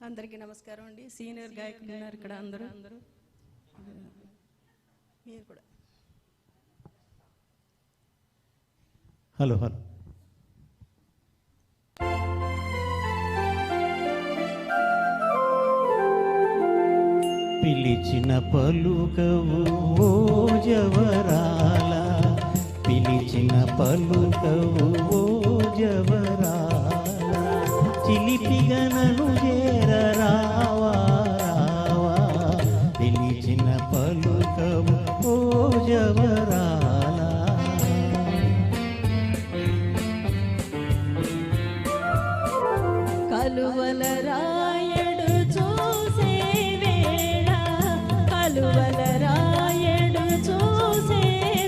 అందరికీ నమస్కారం అండి. సీనియర్ గాయకులు ఉన్నారు ఇక్కడ అందరూ మీరు కూడా. హలో హలో పిలిచిన పలుకవు ఓ జవరాల, పిలిచిన పలుకవు ఓ జవరాల, చిలిపిగా నన్ను చేర రావా రావా, పిలిచిన పలుకవు ఓ జవరాల. కలువల రాయడు చూసే వేళ, కలువల రాయడు చూసే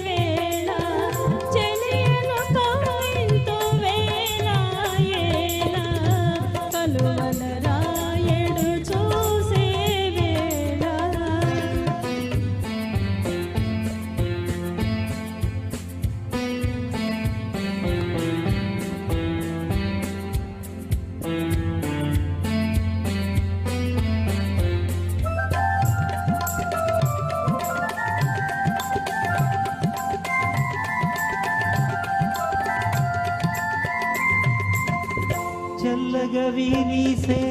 వేళ, చెలియను కవింతు వేళ ఏళ, కలువల రాయడు చూసే వేళ. చల్లగా విరిసే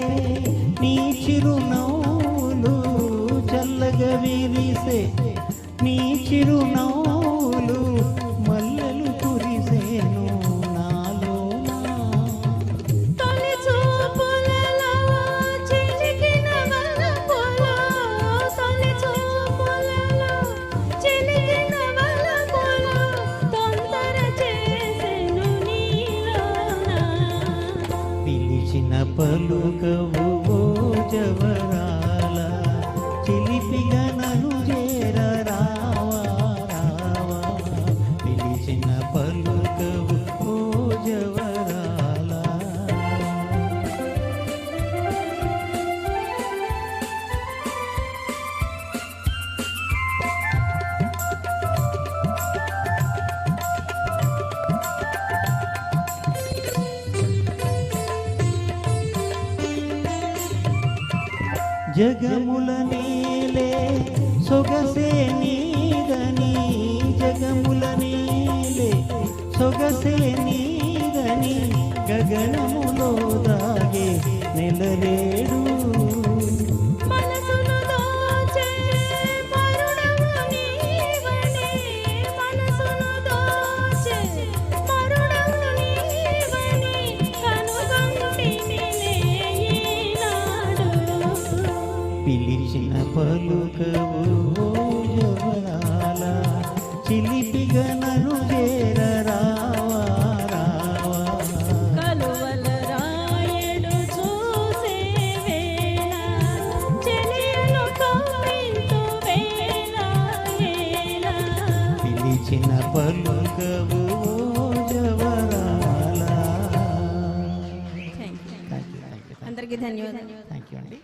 నీ చిరునవ్వులు, చల్లగా విరిసే నీ చిరునవ్వులు, మల్లెలు కురిసేను నాలోనా. తొలి చూపులలో చిలికిన వలపులో, తొలి చూపులలో చిలికిన వలపులో, తొందర చేసెను నీలోన. పిలిచిన పలుకవు ఓ జవరాల, చిలిపిగా నన్ను చేర రావా రావా, పిలిచిన పలుకవు ఓ జవరాల. జగముల నీలే సొగసే నీదని, జగముల నీలే సొగసే నీదని, గగనములో దాగే నెలరేడు. మనసును దోచే మరుడవు నీవనే, మనసును దోచే మరుడవు నీవనే, కనుగొంటినిలే ఈనాడు. పిలిచిన పలుకవు ఓ జవరాల, చిలిపిగా నన్ను చేర రావా రావా. కలువల రాయడు చూసే వేళ, చెలియను కవింతు వేళ ఏళ. పిలిచిన పలుకవు ఓ జవరాల. అందరికీ ధన్యవాదాలు. థ్యాంక్ యూ అండి.